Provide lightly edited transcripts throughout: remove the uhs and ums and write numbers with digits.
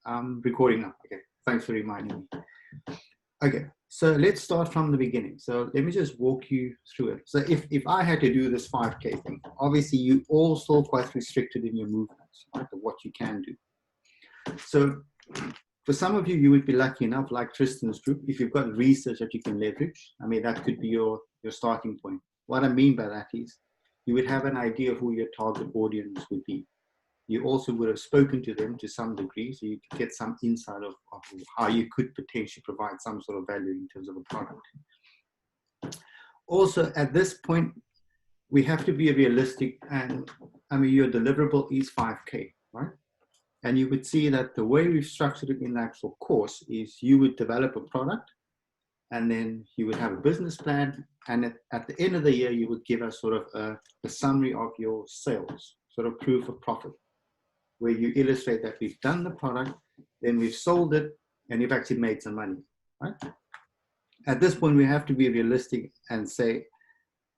I'm recording now. Okay, thanks for reminding me. Okay, so let's start from the beginning. So let me just walk you through it. So if I had to do this 5K thing, obviously you all still quite restricted in your movements, right, of what you can do. So for some of you, you would be lucky enough, like Tristan's group, if you've got research that you can leverage. I mean, that could be your starting point. What I mean by that is you would have an idea of who your target audience would be. You also would have spoken to them to some degree, so you could get some insight of how you could potentially provide some sort of value in terms of a product. Also, at this point, we have to be realistic, and I mean, your deliverable is 5K, right? And you would see that the way we've structured it in the actual course is you would develop a product, and then you would have a business plan, and at the end of the year, you would give us sort of a summary of your sales, sort of proof of profit, where you illustrate that we've done the product, then we've sold it, and you've actually made some money, right? At this point, we have to be realistic and say,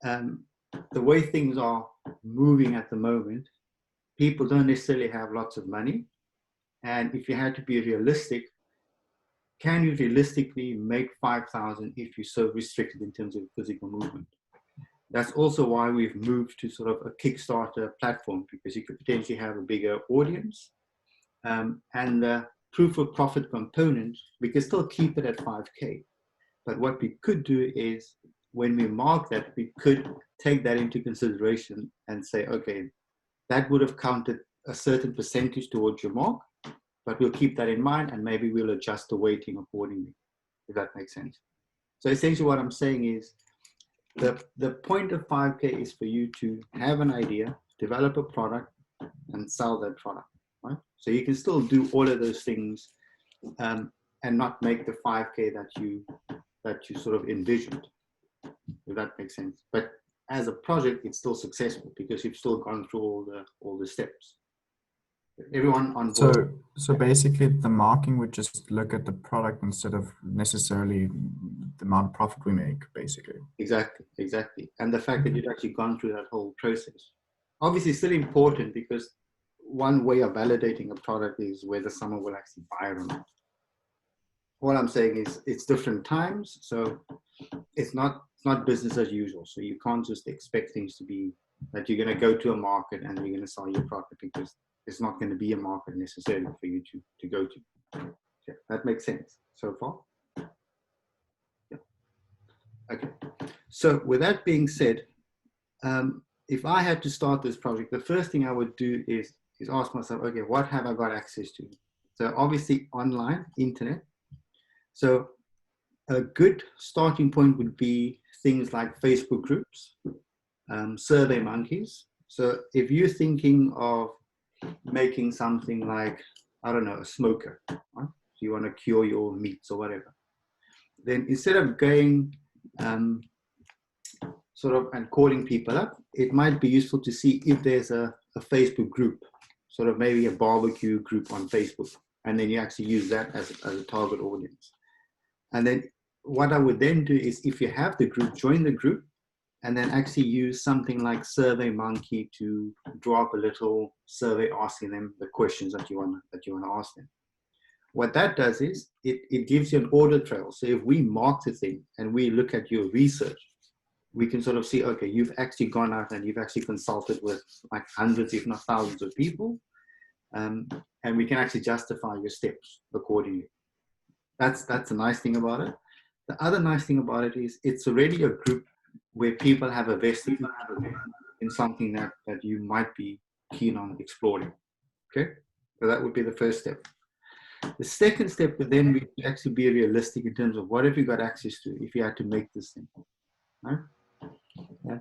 the way things are moving at the moment, people don't necessarily have lots of money. And if you had to be realistic, can you realistically make 5,000 if you're so restricted in terms of physical movement? That's also why we've moved to sort of a Kickstarter platform, because you could potentially have a bigger audience. And the proof of profit component, we can still keep it at 5K. But what we could do is when we mark that, we could take that into consideration and say, okay, that would have counted a certain percentage towards your mark, but we'll keep that in mind and maybe we'll adjust the weighting accordingly, if that makes sense. So essentially what I'm saying is, the point of 5K is for you to have an idea, develop a product, and sell that product, right? So you can still do all of those things and not make the 5K that you sort of envisioned, if that makes sense. But as a project, it's still successful because you've still gone through all the steps. Everyone on board. So basically the marking would just look at the product instead of necessarily the amount of profit we make, basically. Exactly. And the fact that you've actually gone through that whole process. Obviously, it's still important because one way of validating a product is whether someone will actually buy it or not. All I'm saying is it's different times, so it's not business as usual. So you can't just expect things to be that you're going to go to a market and you're going to sell your product, because it's not going to be a market necessarily for you to go to. Yeah, that makes sense so far? Yeah. Okay. So with that being said, if I had to start this project, the first thing I would do is ask myself, okay, what have I got access to? So obviously online, internet. So a good starting point would be things like Facebook groups, Survey Monkeys. So if you're thinking of making something like, I don't know, a smoker, right? So you want to cure your meats or whatever, then instead of going sort of and calling people up, it might be useful to see if there's a Facebook group, sort of maybe a barbecue group on Facebook, and then you actually use that as a target audience. And then what I would then do is, if you have the group, join the group, and then actually use something like SurveyMonkey to draw up a little survey asking them the questions that you want to ask them. What that does is it gives you an audit trail. So if we mark the thing and we look at your research, we can sort of see, okay, you've actually gone out and you've actually consulted with like hundreds, if not thousands of people. And we can actually justify your steps accordingly. That's the nice thing about it. The other nice thing about it is it's already a group where people have a vested in something that you might be keen on exploring. Okay, so that would be the first step. The second step would then be to actually be realistic in terms of what have you got access to if you had to make this thing. Right? Yeah.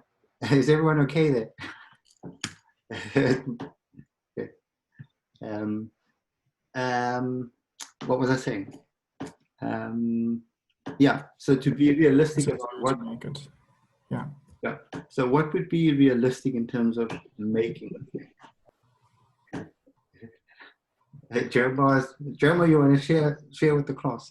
Is everyone okay there? Okay. What was I saying? Yeah, so to be realistic about what make it. Yeah. So what would be realistic in terms of making a thing? Hey, Jeremiah, you want to share with the class?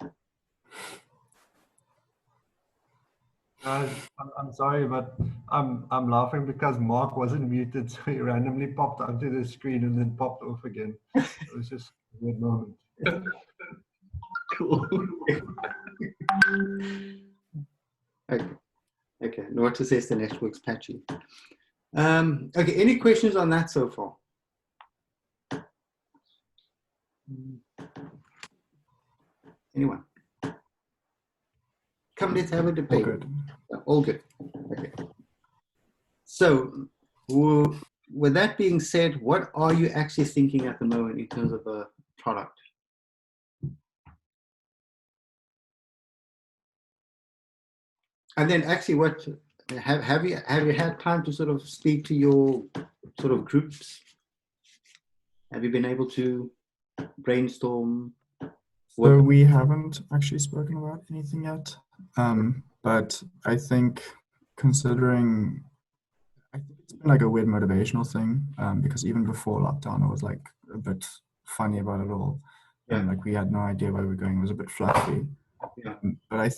I'm sorry, but I'm laughing because Mark wasn't muted, so he randomly popped onto the screen and then popped off again. It was just a weird moment. Cool. Okay. Norton says the network's patchy. Okay, any questions on that so far? Anyone? Come, let's have a All debate. good. All good. Okay. So, with that being said, what are you actually thinking at the moment in terms of a product? And then actually, what have you had time to sort of speak to your sort of groups? Have you been able to brainstorm? So we haven't actually spoken about anything yet, but I think considering, I think it's been like a weird motivational thing, because even before lockdown, I was like a bit funny about it all. Yeah. Like we had no idea where we were going. It was a bit fluffy. Yeah. But I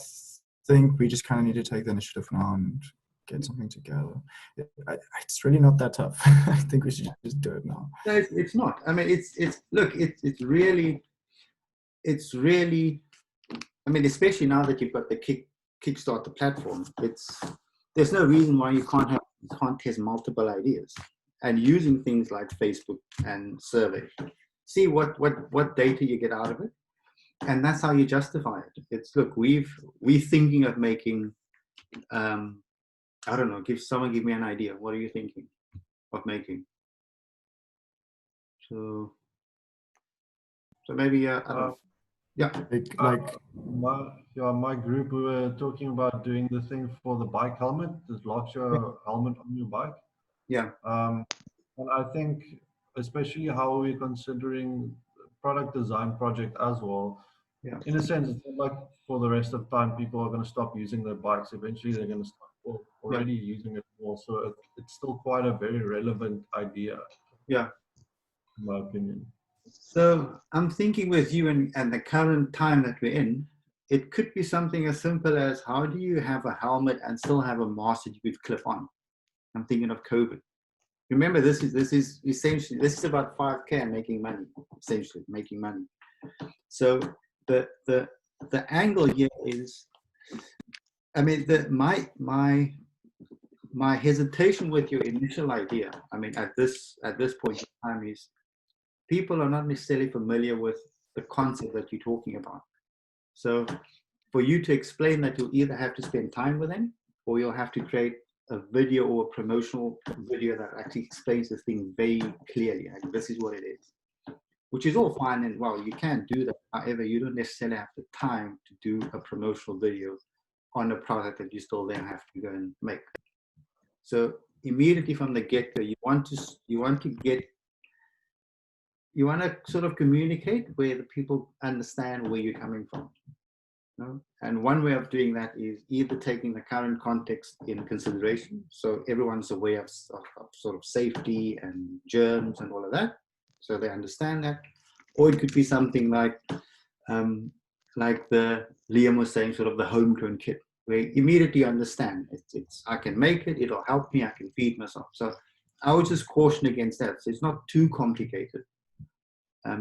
think we just kind of need to take the initiative now and get something together. It's really not that tough. I think we should just do it now. No, it's not. I mean, it's really, I mean, especially now that you've got the Kickstarter platform, there's no reason why you can't test multiple ideas and using things like Facebook and survey, see what data you get out of it, and that's how you justify it. It's look, we're thinking of making, I don't know, give me an idea. What are you thinking of making? So maybe I don't know. Yeah. My group, we were talking about doing the thing for the bike helmet that locks your helmet on your bike. Yeah. And I think, especially how we're considering product design project as well. Yeah. In a sense, it's not like for the rest of time people are going to stop using their bikes. Eventually, they're going to start already using it more. So it's still quite a very relevant idea. Yeah. In my opinion. So I'm thinking with you and the current time that we're in, it could be something as simple as how do you have a helmet and still have a mask that you could clip on? I'm thinking of COVID. Remember, this is essentially, this is about 5K and making money, essentially making money. So the angle here is, I mean, my hesitation with your initial idea, I mean, at this point in time is, people are not necessarily familiar with the concept that you're talking about. So for you to explain that, you'll either have to spend time with them or you'll have to create a video or a promotional video that actually explains the thing very clearly. Like, this is what it is, which is all fine and well, you can do that. However, you don't necessarily have the time to do a promotional video on a product that you still then have to go and make. So immediately from the get-go, you want to sort of communicate where the people understand where you're coming from. You know? And one way of doing that is either taking the current context in consideration, so everyone's aware of sort of safety and germs and all of that, so they understand that. Or it could be something like the Liam was saying, sort of the homegrown kit, where you immediately understand it's I can make it, it'll help me, I can feed myself. So I would just caution against that. So it's not too complicated.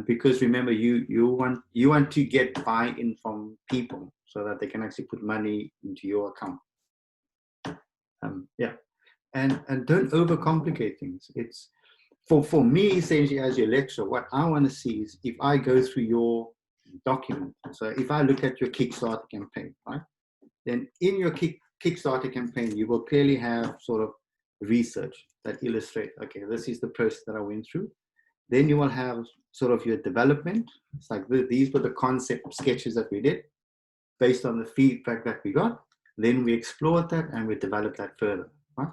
Because remember, you want to get buy-in from people so that they can actually put money into your account. Yeah, and don't overcomplicate things. It's for me essentially as your lecturer. What I want to see is if I go through your document. So if I look at your Kickstarter campaign, right? Then in your Kickstarter campaign, you will clearly have sort of research that illustrate. Okay, this is the process that I went through. Then you will have sort of your development. It's like these were the concept sketches that we did based on the feedback that we got. Then we explored that and we developed that further. Right?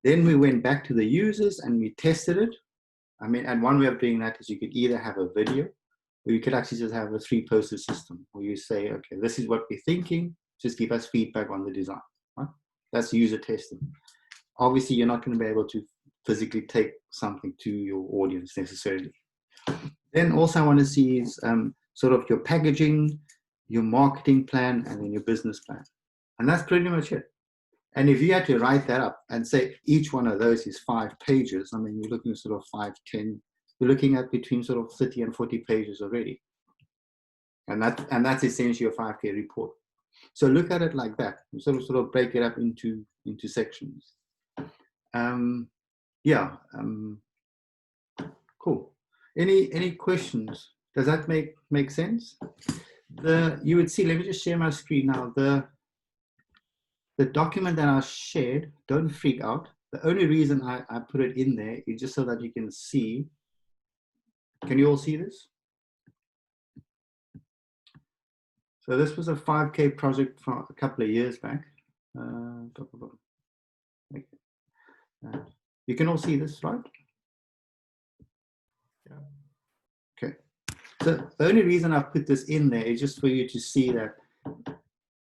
Then we went back to the users and we tested it. I mean, and one way of doing that is you could either have a video or you could actually just have a 3-poster system where you say, okay, this is what we're thinking. Just give us feedback on the design. Right? That's user testing. Obviously, you're not going to be able to physically take something to your audience necessarily. Then also I want to see is sort of your packaging, your marketing plan, and then your business plan. And that's pretty much it. And if you had to write that up and say each one of those is 5 pages, I mean, you're looking at sort of 5, 10, you're looking at between sort of 30 and 40 pages already. And that's essentially a 5K report. So look at it like that. You sort of break it up into sections. Cool. Any questions? Does that make sense? You would see, let me just share my screen now. The document that I shared, don't freak out. The only reason I put it in there is just so that you can see. Can you all see this? So this was a 5K project from a couple of years back. You can all see this, right? Yeah. Okay. So the only reason I've put this in there is just for you to see that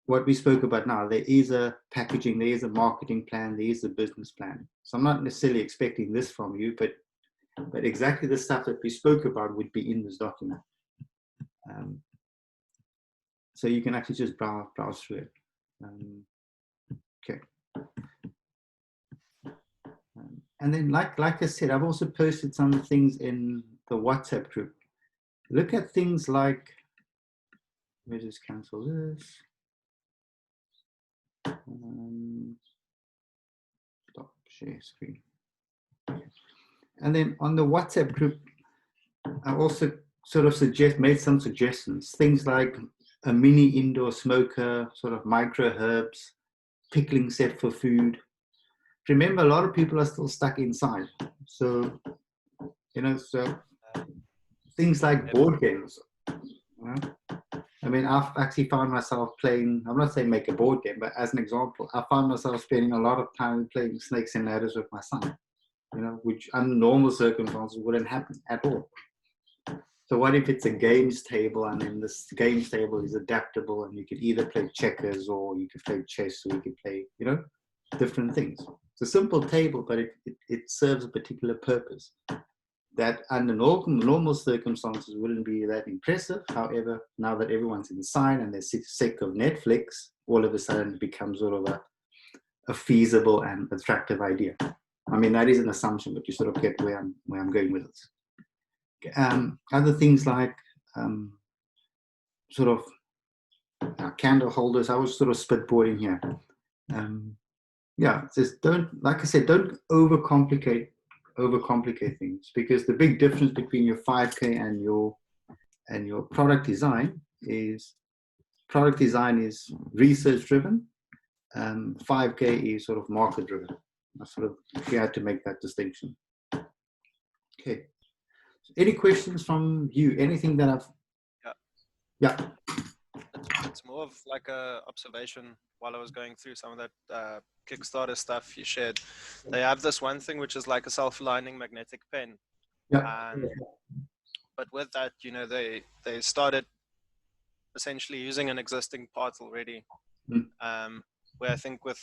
what we spoke about now, there is a packaging, there is a marketing plan, there is a business plan. So I'm not necessarily expecting this from you, but exactly the stuff that we spoke about would be in this document. So you can actually just browse through it. Okay. And then, like I said, I've also posted some things in the WhatsApp group. Look at things like, let me just cancel this. Stop share screen. And then on the WhatsApp group, I also sort of made some suggestions. Things like a mini indoor smoker, sort of micro herbs, pickling set for food. Remember, a lot of people are still stuck inside. So, so things like board games. I mean, I've actually found myself playing, I'm not saying make a board game, but as an example, I found myself spending a lot of time playing snakes and ladders with my son, which under normal circumstances wouldn't happen at all. So what if it's a games table, and then this games table is adaptable, and you could either play checkers, or you could play chess, or you could play, different things. It's a simple table, but it serves a particular purpose that under normal circumstances wouldn't be that impressive. However, now that everyone's inside and they're sick of Netflix, all of a sudden it becomes sort of a feasible and attractive idea. I mean, that is an assumption, but you sort of get where I'm going with it. Other things like sort of candle holders. I was sort of spitballing here. Just don't overcomplicate things, because the big difference between your 5K and your product design is research driven, 5K is sort of market driven. I sort of, if you had to make that distinction. Okay, any questions from you? Anything that I've It's more of like a observation while I was going through some of that Kickstarter stuff you shared. They have this one thing which is like a self-aligning magnetic pen. But with that, they started essentially using an existing part already. Where I think with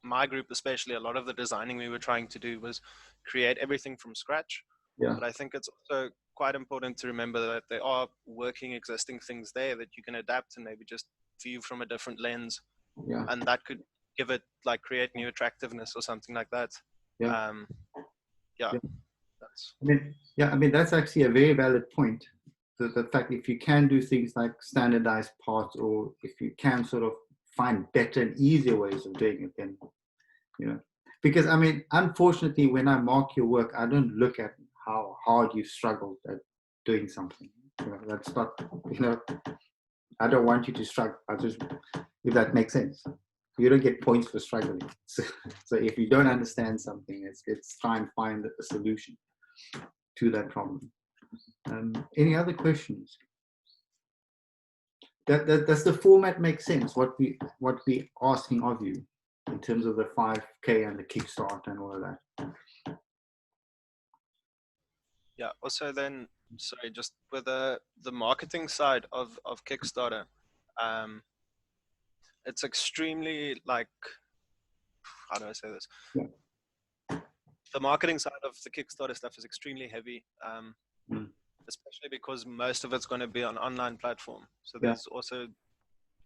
my group especially, a lot of the designing we were trying to do was create everything from scratch. But I think it's also quite important to remember that there are working existing things there that you can adapt and maybe just view from a different lens, and that could give it, like, create new attractiveness or something like that. I mean that's actually a very valid point. The fact, if you can do things like standardized parts, or if you can sort of find better and easier ways of doing it, then because I mean, unfortunately, when I mark your work, I don't look at how hard you've struggled at doing something. That's not, I don't want you to struggle. If that makes sense, you don't get points for struggling. So if you don't understand something, it's try and find a solution to that problem. Any other questions? Does the format make sense? What we asking of you in terms of the 5K and the Kickstarter and all of that? Yeah. Also, then, sorry, just with the marketing side of Kickstarter, it's extremely, like, how do I say this? The marketing side of the Kickstarter stuff is extremely heavy, especially because most of it's going to be on online platform. So there's also,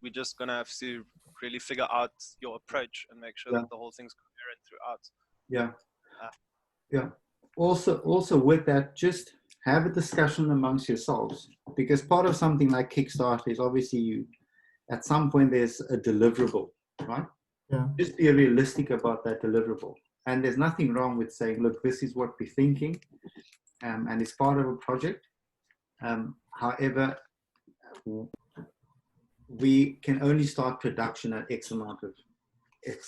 we're just going to have to really figure out your approach and make sure that the whole thing's coherent throughout. Also with that, just have a discussion amongst yourselves, because part of something like Kickstarter is obviously you, at some point there's a deliverable, right? Yeah. Just be realistic about that deliverable. And there's nothing wrong with saying, look, this is what we're thinking, and it's part of a project. However, we can only start production at X amount of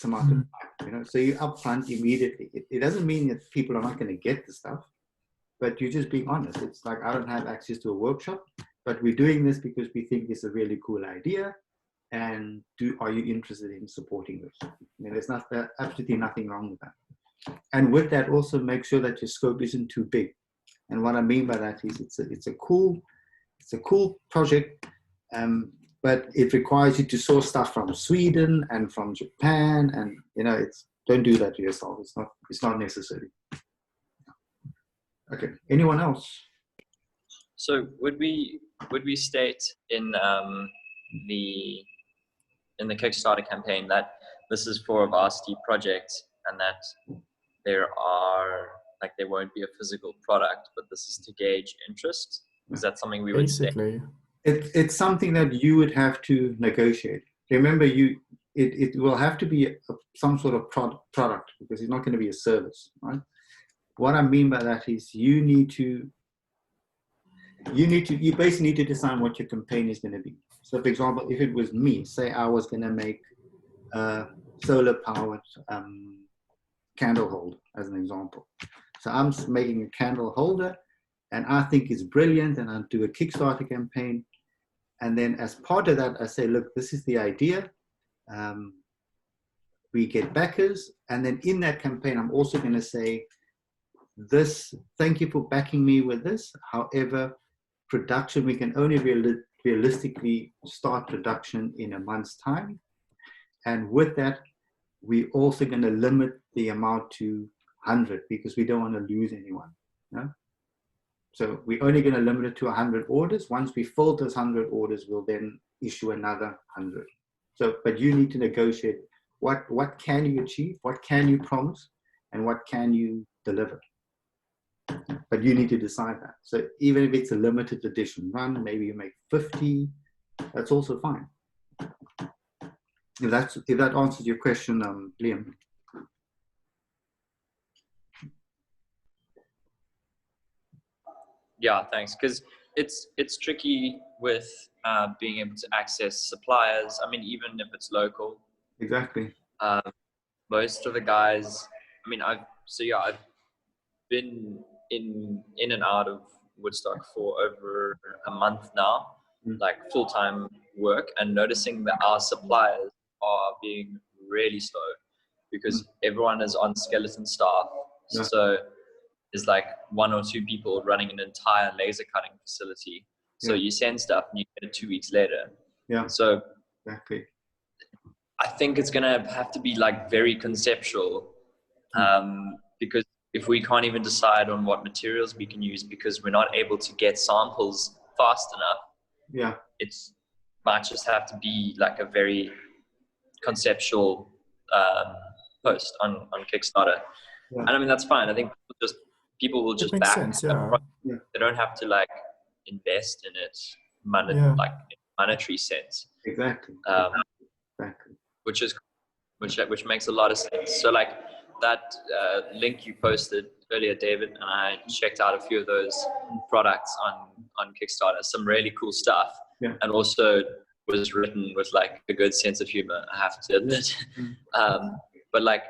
time, you know, so you're upfront immediately. It doesn't mean that people are not going to get the stuff, but you're just being honest. It's like, I don't have access to a workshop, but we're doing this because we think it's a really cool idea. And are you interested in supporting this? I mean, there's absolutely nothing wrong with that. And with that, also make sure that your scope isn't too big. And what I mean by that is it's a cool project, but it requires you to source stuff from Sweden and from Japan, and you know, don't do that to yourself. It's not necessary. Okay. Anyone else? So would we state in the Kickstarter campaign that this is for a varsity project, and that there won't be a physical product, but this is to gauge interest? Is that something we would say? Basically. It's something that you would have to negotiate. Remember, it will have to be some sort of product, because it's not going to be a service, right? What I mean by that is you basically need to decide what your campaign is going to be. So for example, if it was me, say I was going to make a solar powered candle holder as an example. So I'm making a candle holder and I think it's brilliant, and I'll do a Kickstarter campaign. And then as part of that, I say, look, this is the idea. We get backers. And then in that campaign, I'm also going to say, thank you for backing me with this. However, production, we can only realistically start production in a month's time. And with that, we're also going to limit the amount to 100 because we don't want to lose anyone. No? So we're only going to limit it to 100 orders. Once we fill those 100 orders, we'll then issue another 100. So, but you need to negotiate what can you achieve, what can you promise, and what can you deliver. But you need to decide that. So even if it's a limited edition run, maybe you make 50, that's also fine. If that answers your question, Liam. Yeah, thanks. Because it's tricky with being able to access suppliers. I mean, even if it's local. Exactly. Most of the guys, I mean, I've been in and out of Woodstock for over a month now, like full-time work, and noticing that our suppliers are being really slow because everyone is on skeleton staff. Yeah. So there's like 1 or 2 people running an entire laser cutting facility. So you send stuff and you get it 2 weeks later. Yeah. So exactly. I think it's gonna have to be like very conceptual, because if we can't even decide on what materials we can use because we're not able to get samples fast enough, it's might just have to be like a very conceptual post on Kickstarter. And I mean, that's fine. I think people will just back sense, They don't have to like invest in it like in monetary sense. Exactly. Exactly. Which makes a lot of sense. So like that link you posted earlier, David, and I checked out a few of those products on Kickstarter. Some really cool stuff, and also was written with like a good sense of humor, I have to admit. But like,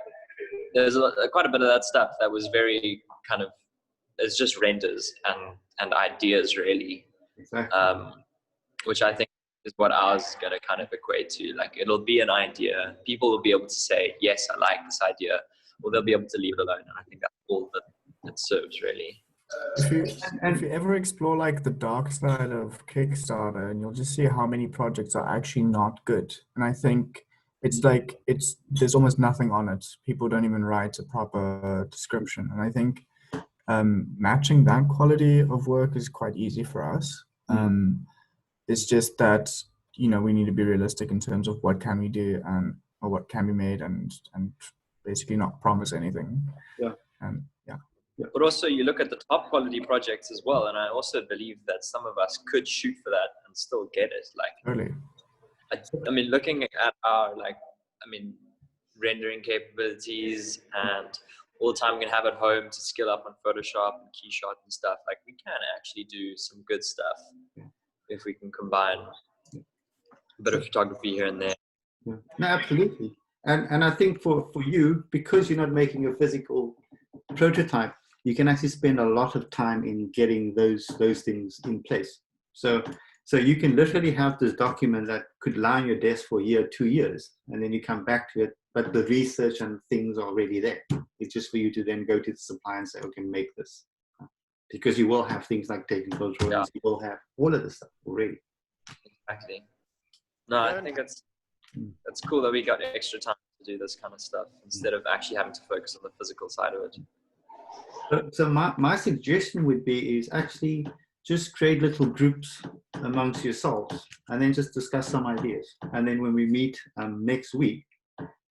there's quite a bit of that stuff that was very kind of, it's just renders and ideas really, which I think is what ours is going to kind of equate to. Like, it'll be an idea. People will be able to say, yes, I like this idea, or they'll be able to leave it alone. And I think that's all that it serves, really. If you ever explore like the dark side of Kickstarter, and you'll just see how many projects are actually not good. And I think there's almost nothing on it. People don't even write a proper description. And I think matching that quality of work is quite easy for us. It's just that, you know, we need to be realistic in terms of what can we do or what can be made, and basically not promise anything. Yeah. But also you look at the top quality projects as well. And I also believe that some of us could shoot for that and still get it. Like, Really. I mean, looking at our, like, I mean, rendering capabilities and all the time we can have at home to skill up on Photoshop and Keyshot and stuff, like we can actually do some good stuff if we can combine a bit of photography here and there. Yeah. No, absolutely. And I think for you, because you're not making a physical prototype, you can actually spend a lot of time in getting those things in place. So you can literally have this document that could lie on your desk for a year, 2 years, and then you come back to it, but the research and things are already there. It's just for you to then go to the supplier and say, okay, make this. Because you will have things like technical drawings, you will have all of this stuff already. Exactly. No, I think it's cool that we got extra time to do this kind of stuff instead of actually having to focus on the physical side of it. So my suggestion would be is actually just create little groups amongst yourselves and then just discuss some ideas. And then when we meet next week,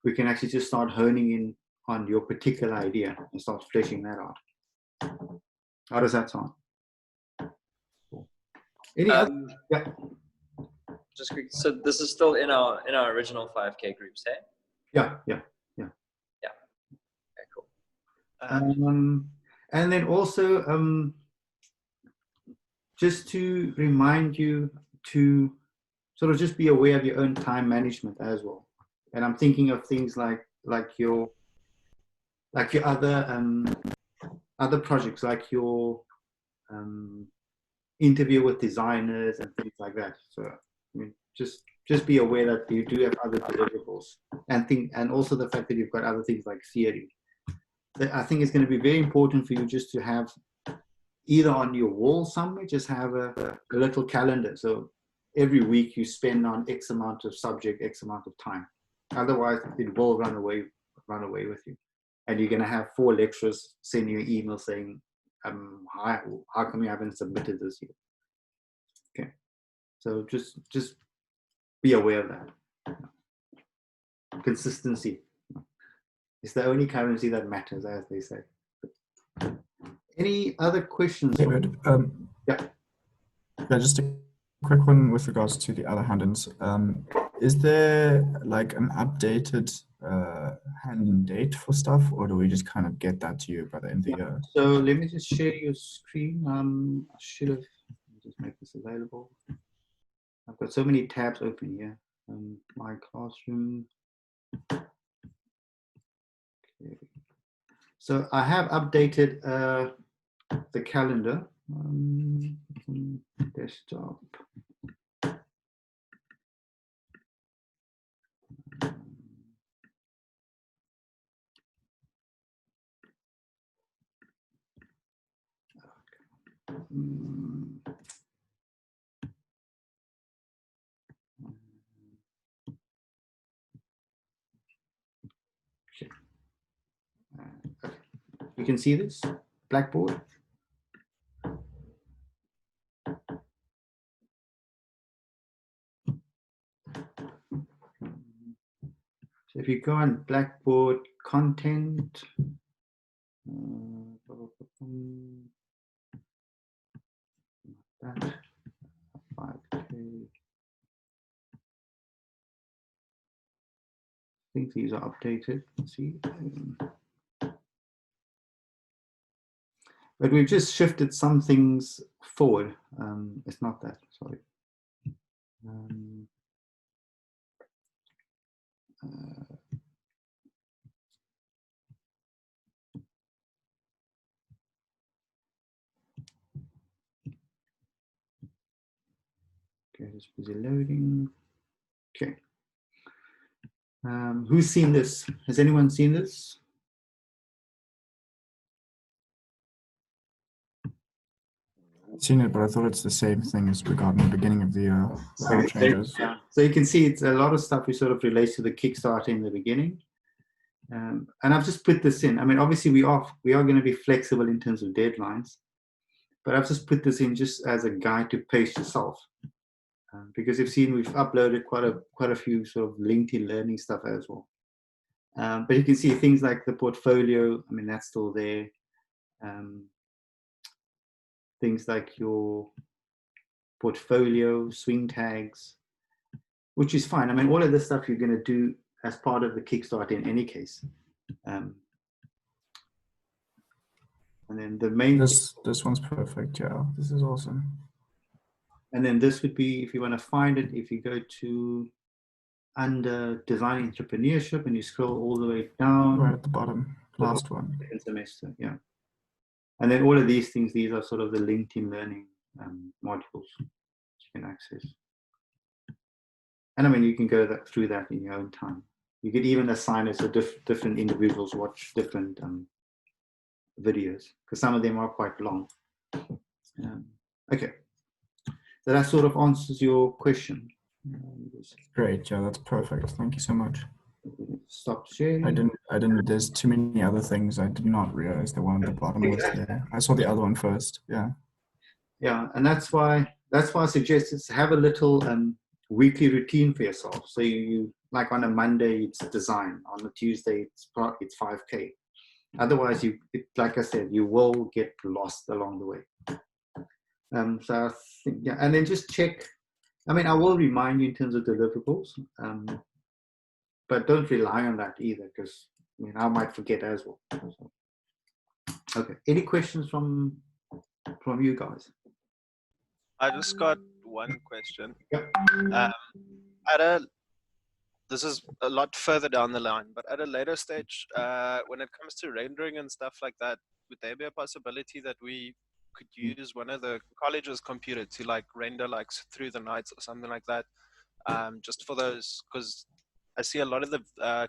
we can actually just start honing in on your particular idea and start fleshing that out. How does that sound? Any other? Yeah. Just quick, so this is still in our original 5K groups, hey? Yeah. Okay, cool. And then also, just to remind you to sort of just be aware of your own time management as well. And I'm thinking of things like your other projects, like your interview with designers and things like that. So I mean, just be aware that you do have other deliverables, and also the fact that you've got other things like theory. I think it's going to be very important for you just to have either on your wall somewhere, just have a little calendar. So every week you spend on X amount of subject, X amount of time. Otherwise, it will run away with you. And you're going to have 4 lecturers send you an email saying, how come you haven't submitted this yet? Okay. So just be aware of that. Consistency is the only currency that matters, as they say. Any other questions? David, Yeah, just a quick one with regards to the other hand-ins. Is there like an updated hand date for stuff, or do we just kind of get that to you by the end of the year? so let me just share your screen. I should have just make this available. I've got so many tabs open here. My classroom. Okay. So I have updated the calendar. Desktop. Okay. You can see this Blackboard. So if you go on Blackboard content, that 5K. I think these are updated. Let's see. But we've just shifted some things forward. It's not that, sorry. Okay, just busy loading. Okay. Who's seen this? Has anyone seen this? Seen it, but I thought it's the same thing as regarding the beginning of the year. Changes. Yeah. So you can see it's a lot of stuff which sort of relates to the Kickstarter in the beginning. And I've just put this in. I mean, obviously we are going to be flexible in terms of deadlines, but I've just put this in just as a guide to pace yourself. Because you've seen we've uploaded quite a few sort of LinkedIn learning stuff as well. But you can see things like the portfolio. I mean, that's still there. things like your portfolio, swing tags, which is fine. I mean, all of this stuff you're going to do as part of the Kickstarter in any case. And then the main This one's perfect. Yeah, this is awesome. and then this would be, if you want to find it, if you go to under design entrepreneurship and you scroll all the way down. Right at the bottom, last one. Second semester, yeah. And then all of these things, these are sort of the LinkedIn learning modules you can access. And I mean, you can go through that in your own time. You could even assign it so different individuals watch different videos, because some of them are quite long. Okay, so that sort of answers your question. Great. Yeah, that's perfect. Thank you so much. Stop sharing. I didn't. There's too many other things. I did not realize the one at the bottom was there. I saw the other one first. Yeah. Yeah, and that's why I suggest is have a little weekly routine for yourself. So you like on a Monday it's design, on a Tuesday it's 5K. Otherwise, like I said, you will get lost along the way. So I think, yeah, and then just check. I mean, I will remind you in terms of deliverables, but don't rely on that either, because I mean I might forget as well. So, okay, any questions from you guys? I just got one question. Yep. This is a lot further down the line, but at a later stage, when it comes to rendering and stuff like that, would there be a possibility that we could use one of the college's computer to like render like through the nights or something like that, just for those? Because I see a lot of the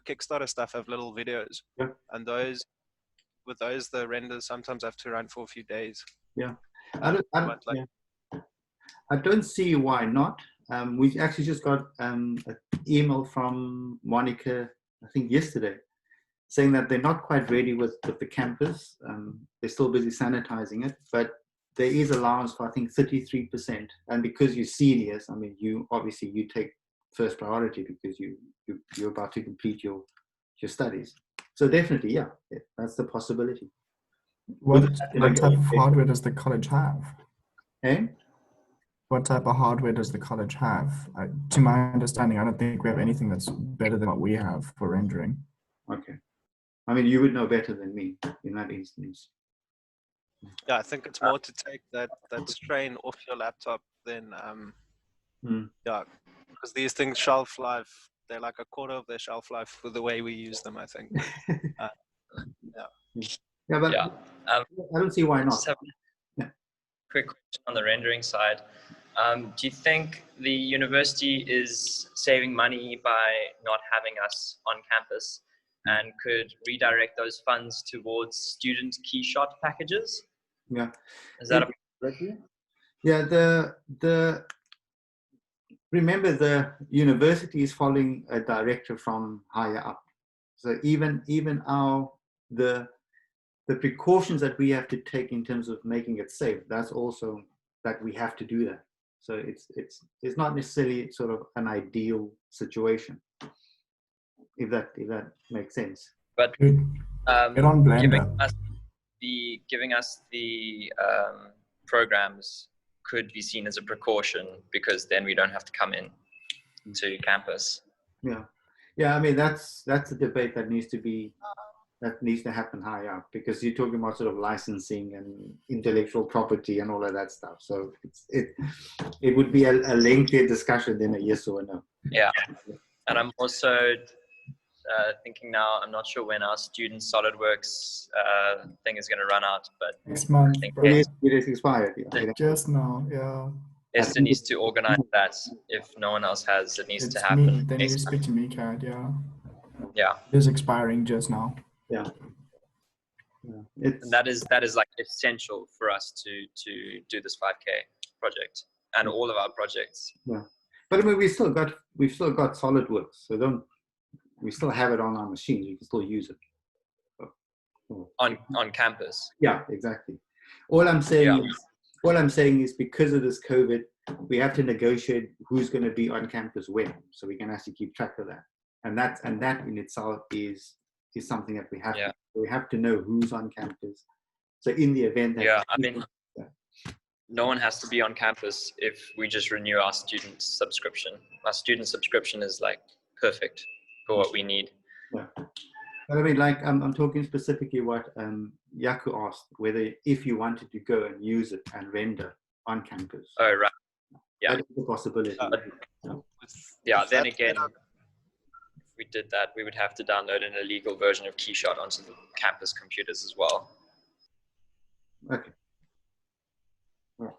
Kickstarter stuff have little videos, yeah. And with those the renders sometimes have to run for a few days. Yeah, I don't see why not. We actually just got an email from Monica, I think yesterday, saying that they're not quite ready with the campus. They're still busy sanitizing it, but there is allowance for I think 33%. And because you're seniors, I mean, you take first priority because you're about to complete your studies. So definitely, yeah, that's the possibility. What type of hardware does the college have? Eh? What type of hardware does the college have? To my understanding, I don't think we have anything that's better than what we have for rendering. Okay. I mean, you would know better than me in that instance. Yeah, I think it's more to take that strain off your laptop than yeah, because these things shelf life, they're like a quarter of their shelf life with the way we use them, I think. Yeah, but Yeah. I don't see why not. Just have a quick question on the rendering side. Do you think the university is saving money by not having us on campus and could redirect those funds towards student keyshot packages? Yeah. Is that Yeah, remember the university is following a directive from higher up. So even the precautions that we have to take in terms of making it safe, that's also that we have to do that. So it's not necessarily sort of an ideal situation, if that makes sense. But Get on Blender. giving us the programs could be seen as a precaution because then we don't have to come in to campus. Yeah. I mean that's a debate that needs to happen high up, because you're talking about sort of licensing and intellectual property and all of that stuff. So it would be a lengthier discussion than a yes or a no. Yeah, and I'm also thinking now, I'm not sure when our student SolidWorks thing is going to run out, but Next month. I think It is expired. Yeah. Just now, yeah. Esther needs to organize that. If no one else has, it needs It's to happen. me. Then you speak to me, Kat. Yeah. Yeah. It is expiring just now. Yeah. And that is like essential for us to do this 5K project and all of our projects. Yeah, but I mean we've still got SolidWorks, so we still have it on our machines. You can still use it on campus. Yeah, exactly. All I'm saying is because of this COVID, we have to negotiate who's going to be on campus when, so we can actually keep track of that. And that in itself is something that we have to know who's on campus, So in the event that Yeah, I mean, Yeah. no one has to be on campus if we just renew our student subscription. Our student subscription is like perfect for what we need. Yeah. But I mean, like I'm talking specifically what Yaku asked, whether if you wanted to go and use it and render on campus. Oh, right. Yeah. That is a possibility. Yeah, then That again, setup, if we did that, we would have to download an illegal version of Keyshot onto the campus computers as well. Okay. Well,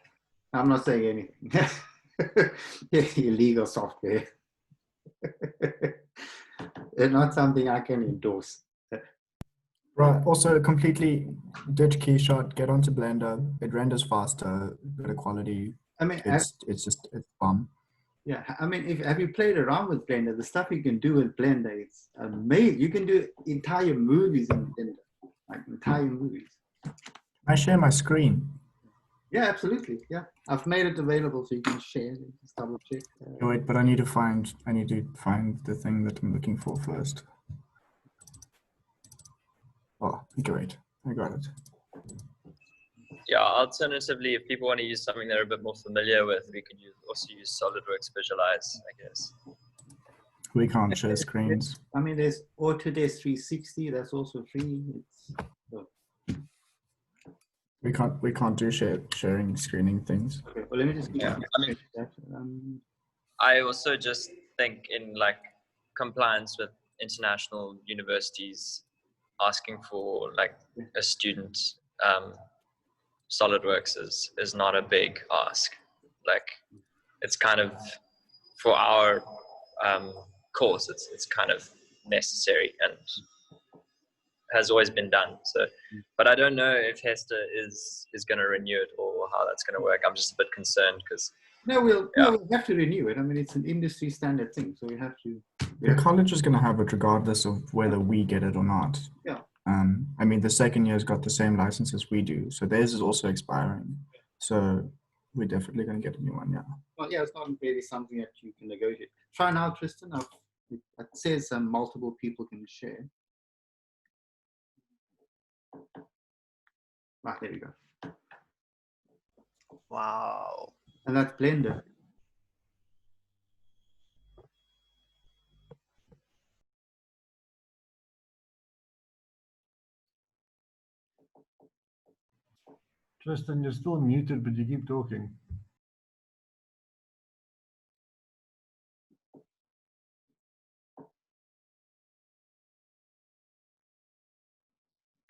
I'm not saying anything. Illegal software. It's not something I can endorse. Right. Also, completely ditch Keyshot, get onto Blender. It renders faster, better quality. I mean, It's fun. yeah. I mean, have you played around with Blender? The stuff you can do with Blender, it's amazing. You can do entire movies in Blender, like entire movies. I share my screen. Yeah, absolutely. Yeah, I've made it available so you can share. Just double check. Oh, wait, but I need to find the thing that I'm looking for first. Oh, great. I got it. Yeah, alternatively, if people want to use something they're a bit more familiar with, we could also use SolidWorks Visualize, I guess. We can't share screens. I mean, there's Autodesk 360. That's also free. We can't do sharing screening things. Okay, well, let me just. Yeah, I mean, I also just think in like compliance with international universities asking for like a student SolidWorks is not a big ask. Like it's kind of for our course, it's kind of necessary and has always been done. So, but I don't know if Hester is going to renew it or how that's going to work. I'm just a bit concerned because. No, we'll have to renew it. I mean, it's an industry standard thing, so we have to. The college is going to have it regardless of whether we get it or not. Yeah. I mean, the second year's got the same license as we do, so theirs is also expiring. So we're definitely going to get a new one. Yeah. Well, yeah, it's not really something that you can negotiate. Try now, Tristan. It says multiple people can share. Right, there we go. wow. And that's Blender. Tristan, you're still muted, but you keep talking.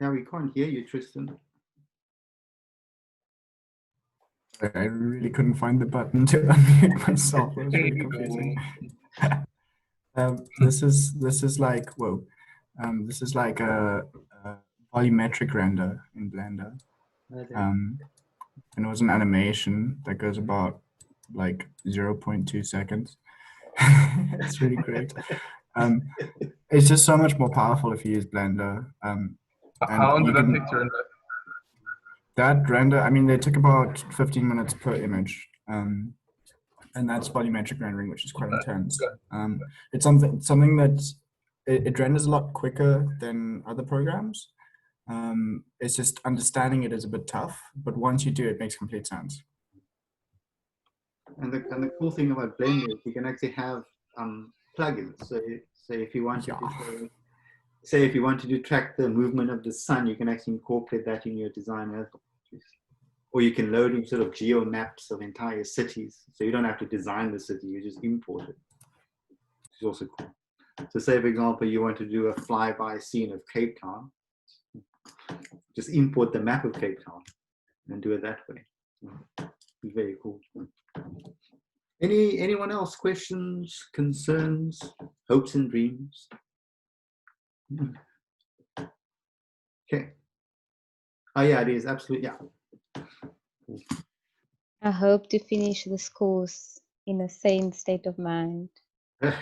Yeah, we can't hear you, Tristan. I really couldn't find the button to unmute myself. It was really confusing. This is like this is like a volumetric render in Blender. And it was an animation that goes about like 0.2 seconds. It's really great. It's just so much more powerful if you use Blender. How long did that take to render? That render, I mean, they took about 15 minutes per image. And that's volumetric rendering, which is quite intense. It's something that it renders a lot quicker than other programs. It's just understanding it is a bit tough, but once you do, it makes complete sense. And the cool thing about Blender is you can actually have plugins. So say if you want to say if you wanted to track the movement of the sun, you can actually incorporate that in your design as well. Or you can load in sort of geo maps of entire cities. So you don't have to design the city, you just import it. Which is also cool. So say, for example, you want to do a flyby scene of Cape Town. Just import the map of Cape Town and do it that way. It's very cool. Anyone else? Questions, concerns, hopes and dreams? Okay. Oh yeah, it is absolutely, yeah. I hope to finish this course in a sane state of mind.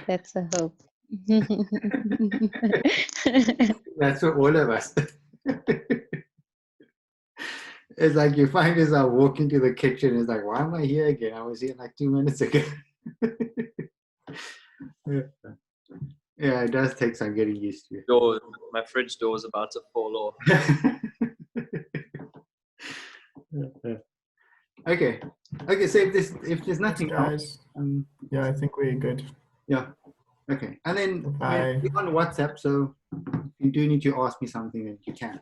That's a hope. That's for all of us. It's like you find yourself walking to the kitchen. It's like, why am I here again? I was here like 2 minutes ago. Yeah, it does take some getting used to. My fridge door is about to fall off. Okay. Okay. So if there's nothing else, guys. Yeah, I think we're good. yeah. Okay. And then Bye. we're on WhatsApp, so if you do need to ask me something, then you can.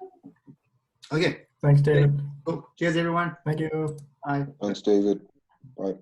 Okay. Thanks, David. Cool. Cheers, everyone. Thank you. Bye. Thanks, David. Bye.